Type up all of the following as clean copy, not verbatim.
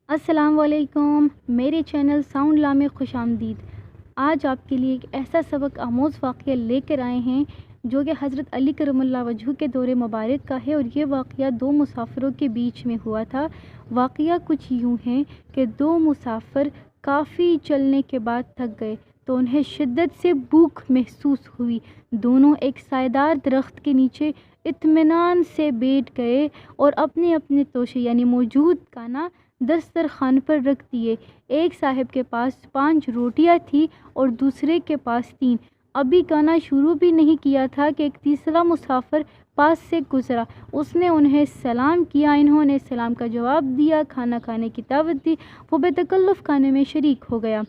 السلام علیکم، میرے چینل ساؤنڈ لا میں خوش آمدید۔ آج آپ کے لیے ایک ایسا سبق آموز واقعہ لے کر آئے ہیں جو کہ حضرت علی کرم اللہ وجہہ کے دور مبارک کا ہے، اور یہ واقعہ دو مسافروں کے بیچ میں ہوا تھا۔ واقعہ کچھ یوں ہے کہ دو مسافر کافی چلنے کے بعد تھک گئے تو انہیں شدت سے بھوک محسوس ہوئی۔ دونوں ایک سایہ دار درخت کے نیچے اطمینان سے بیٹھ گئے اور اپنے اپنے توشے یعنی موجود کھانا دسترخوان پر رکھ دیے۔ ایک صاحب کے پاس 5 روٹیاں تھیں اور دوسرے کے پاس 3۔ ابھی کھانا شروع بھی نہیں کیا تھا کہ ایک تیسرا مسافر پاس سے گزرا۔ اس نے انہیں سلام کیا، انہوں نے سلام کا جواب دیا، کھانا کھانے کی دعوت دی۔ وہ بے تکلف کھانے میں شریک ہو گیا۔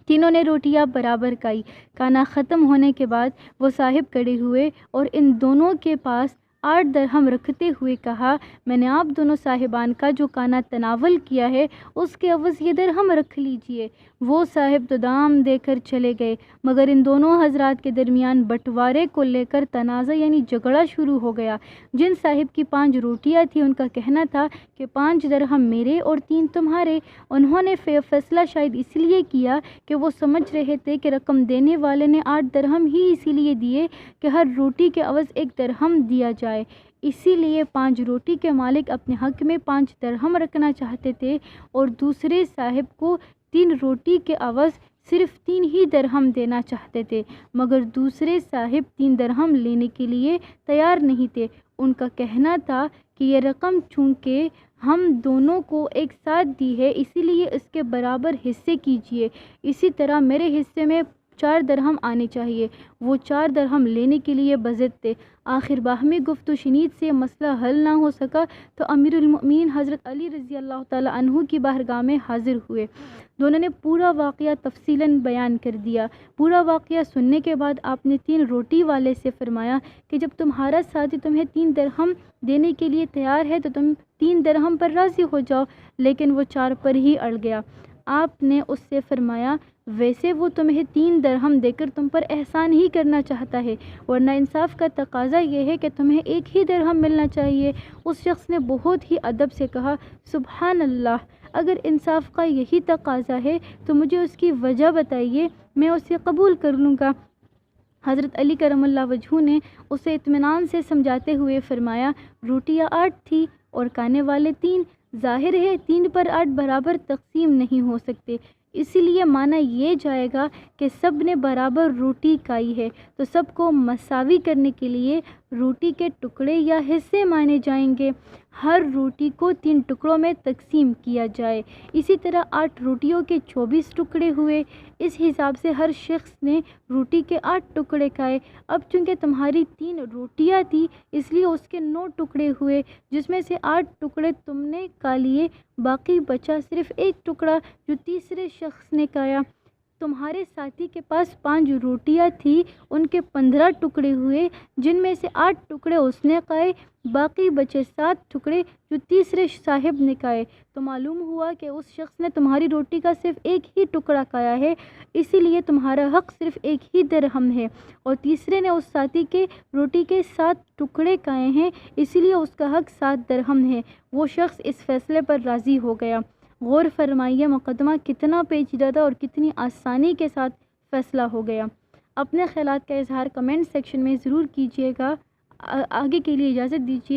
تینوں نے روٹیاں برابر کھائی۔ کھانا ختم ہونے کے بعد وہ صاحب کھڑے ہوئے اور ان دونوں کے پاس 8 درہم رکھتے ہوئے کہا، میں نے آپ دونوں صاحبان کا جو کھانا تناول کیا ہے اس کے عوض یہ درہم رکھ لیجئے۔ وہ صاحب تو دام دے کر چلے گئے، مگر ان دونوں حضرات کے درمیان بٹوارے کو لے کر تنازع یعنی جھگڑا شروع ہو گیا۔ جن صاحب کی 5 روٹیاں تھیں ان کا کہنا تھا کہ 5 درہم میرے اور 3 تمہارے۔ انہوں نے فیصلہ شاید اس لیے کیا کہ وہ سمجھ رہے تھے کہ رقم دینے والے نے 8 درہم ہی اسی لیے دیے کہ ہر روٹی کے عوض 1 درہم دیا جائے، اسی لیے 5 روٹی کے مالک اپنے حق میں 5 درہم رکھنا چاہتے تھے اور دوسرے صاحب کو 3 روٹی کے عوض صرف 3 ہی درہم دینا چاہتے تھے، مگر دوسرے صاحب 3 درہم لینے کے لیے تیار نہیں تھے۔ ان کا کہنا تھا کہ یہ رقم چونکہ ہم دونوں کو ایک ساتھ دی ہے اسی لیے اس کے برابر حصے کیجئے، اسی طرح میرے حصے میں 4 درہم آنے چاہیے۔ وہ 4 درہم لینے کے لیے بضد تھے۔ آخر باہمی گفت و شنید سے مسئلہ حل نہ ہو سکا تو امیر المؤمنین حضرت علی رضی اللہ تعالیٰ عنہ کی بارگاہ میں حاضر ہوئے۔ دونوں نے پورا واقعہ تفصیلاً بیان کر دیا۔ پورا واقعہ سننے کے بعد آپ نے 3 روٹی والے سے فرمایا کہ جب تمہارا ساتھی تمہیں 3 درہم دینے کے لیے تیار ہے تو تم 3 درہم پر راضی ہو جاؤ، لیکن وہ 4 پر ہی اڑ گیا۔ آپ نے اس سے فرمایا، ویسے وہ تمہیں 3 درہم دے کر تم پر احسان ہی کرنا چاہتا ہے، ورنہ انصاف کا تقاضا یہ ہے کہ تمہیں 1 ہی درہم ملنا چاہیے۔ اس شخص نے بہت ہی ادب سے کہا، سبحان اللہ، اگر انصاف کا یہی تقاضا ہے تو مجھے اس کی وجہ بتائیے، میں اسے قبول کر لوں گا۔ حضرت علی کرم اللہ وجہہ نے اسے اطمینان سے سمجھاتے ہوئے فرمایا، روٹیاں 8 تھیں اور کھانے والے 3، ظاہر ہے 3 پر 8 برابر تقسیم نہیں ہو سکتے، اسی لیے مانا یہ جائے گا کہ سب نے برابر روٹی کھائی ہے تو سب کو مساوی کرنے کے لیے روٹی کے ٹکڑے یا حصے مانے جائیں گے۔ ہر روٹی کو 3 ٹکڑوں میں تقسیم کیا جائے، اسی طرح 8 روٹیوں کے 24 ٹکڑے ہوئے۔ اس حساب سے ہر شخص نے روٹی کے 8 ٹکڑے کھائے۔ اب چونکہ تمہاری 3 روٹیاں تھیں اس لیے اس کے 9 ٹکڑے ہوئے، جس میں سے 8 ٹکڑے تم نے کھا لیے، باقی بچا صرف 1 ٹکڑا جو تیسرے شخص نے کھایا۔ تمہارے ساتھی کے پاس 5 روٹیاں تھیں، ان کے 15 ٹکڑے ہوئے، جن میں سے 8 ٹکڑے اس نے کھائے، باقی بچے 7 ٹکڑے جو تیسرے صاحب نے کھائے۔ تو معلوم ہوا کہ اس شخص نے تمہاری روٹی کا صرف 1 ہی ٹکڑا کھایا ہے، اسی لیے تمہارا حق صرف 1 ہی درہم ہے، اور تیسرے نے اس ساتھی کے روٹی کے 7 ٹکڑے کھائے ہیں، اسی لیے اس کا حق 7 درہم ہے۔ وہ شخص اس فیصلے پر راضی ہو گیا۔ غور فرمائیے مقدمہ کتنا پیچیدہ تھا اور کتنی آسانی کے ساتھ فیصلہ ہو گیا۔ اپنے خیالات کا اظہار کمنٹ سیکشن میں ضرور کیجیے گا۔ آگے کے لیے اجازت دیجیے۔